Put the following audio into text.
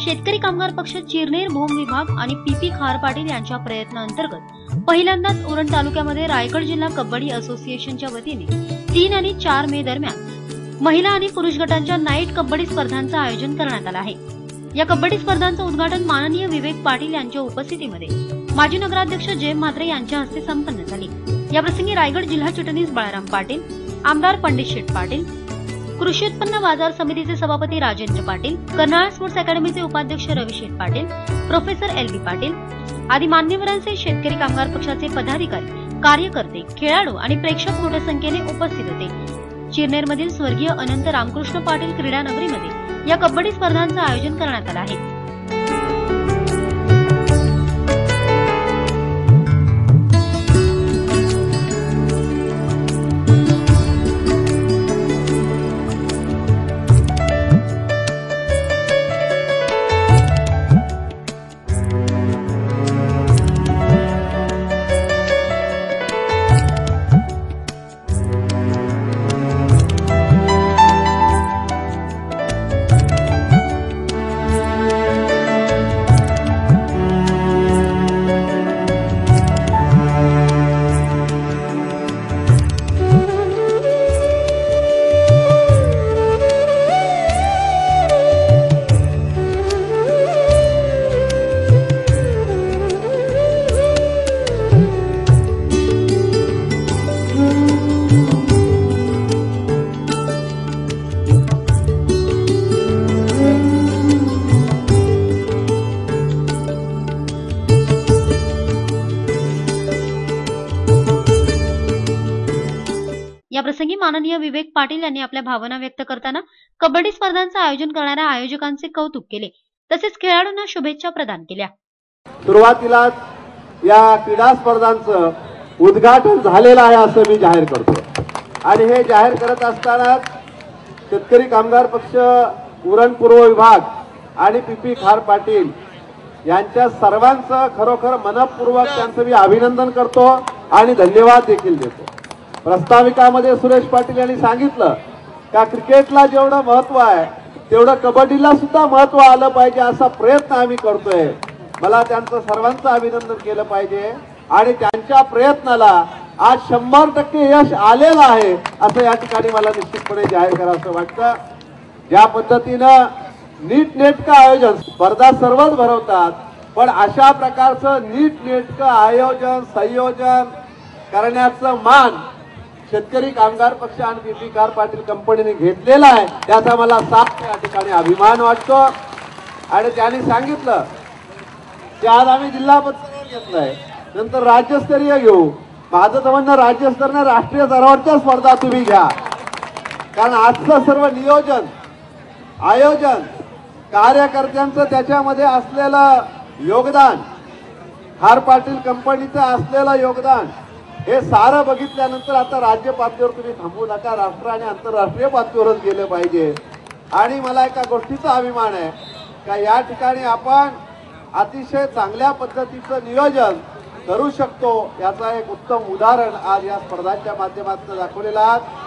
शेतकरी कामगार पक्ष चिरनेर भूम विभाग आणि पीपी खार पाटील यांच्या प्रयत्नांतर्गत पहिल्यांदाच उरण तालुक्यामध्ये रायगड जिल्हा कबड्डी असोसिएशनच्या वतीने 3 आणि 4 मे दरम्यान महिला आणि पुरुष गटांच्या नाईट कबड्डी स्पर्धांचं आयोजन करण्यात आलं आहे। या कबड्डी स्पर्धांचं उद्घाटन माननीय विवेक पाटील यांच्या उपस्थितीमध्ये माजी नगराध्यक्ष जय म्हात्रे यांच्या हस्ते संपन्न झाले। या प्रसंगी रायगड जिल्हा चिटणीस बाळाराम पाटील, आमदार पंडित शेठ पाटील, कृषी उत्पन्न बाजार समितीचे सभापती राजेंद्र पाटील, कर्नाळ स्पोर्ट्स अकॅडमीचे उपाध्यक्ष रवी शेठ पाटील, प्रोफेसर LB पाटील आदी मान्यवरांचे शेतकरी कामगार पक्षाचे पदाधिकारी, कार्यकर्ते, खेळाडू आणि प्रेक्षक मोठ्या संख्येने उपस्थित होते। चिरनेरमधील स्वर्गीय अनंत रामकृष्ण पाटील क्रीडा नगरीमध्ये या कबड्डी स्पर्धांचं आयोजन करण्यात आलं आहे। या प्रसंगी माननीय विवेक पाटील यांनी आपल्या भावना व्यक्त करताना कबड्डी स्पर्धांचं आयोजन करणाऱ्या आयोजकांचे कौतुक केले, तसेच खेळाडूंना शुभेच्छा प्रदान केल्या। सुरुवातीला या क्रीडा स्पर्धांचं उद्घाटन झालेलं आहे असं मी जाहीर करतो आणि हे जाहीर करत असताना शेतकरी कामगार पक्ष उरण पूर्व विभाग आणि पीपी खार पाटील यांच्या सर्वांचं खरोखर मनपूर्वक त्यांचं मी अभिनंदन करतो आणि धन्यवाद देखील देतो। प्रस्ताविकामध्ये सुरेश पाटील यांनी सांगितलं का क्रिकेटला जेवढं महत्व आहे तेवढं कबड्डीला सुद्धा महत्व आलं पाहिजे असा प्रयत्न आम्ही करतोय। मला त्यांचं सर्वांचं अभिनंदन केलं पाहिजे आणि त्यांच्या प्रयत्नाला आज 100% यश आलेलं आहे असं या ठिकाणी मला निश्चितपणे जाहीर करावंसं वाटतं। ज्या पद्धतीनं नीटनेटकं आयोजन, स्पर्धा सर्वच भरवतात, पण अशा प्रकारचं नीटनेटकं आयोजन संयोजन करण्याचं मान शेतकरी कामगार पक्ष आणि पीपी खार पाटील कंपनीने घेतलेला आहे, त्याचा मला साफ या ठिकाणी अभिमान वाटतो। आणि त्यांनी सांगितलं की आज आम्ही जिल्हा पातळीवर घेतलंय, नंतर राज्यस्तरीय घेऊ। माझं तर म्हणणं राज्यस्तरीय राष्ट्रीय स्तरावरच्या स्पर्धा तुम्ही घ्या, कारण आजचं सर्व नियोजन आयोजन कार्यकर्त्यांचं त्याच्यामध्ये असलेलं योगदान, खार पाटील कंपनीचं असलेलं योगदान हे सारं बघितल्यानंतर आता राज्य पातळीवर तुम्ही थांबू नका, राष्ट्र आणि आंतरराष्ट्रीय पातळीवरच गेले पाहिजे। आणि मला एका गोष्टीचा अभिमान आहे का या ठिकाणी आपण अतिशय चांगल्या पद्धतीचं नियोजन करू शकतो, याचा एक उत्तम उदाहरण आज या स्पर्धांच्या माध्यमातून दाखवलेलं आहे।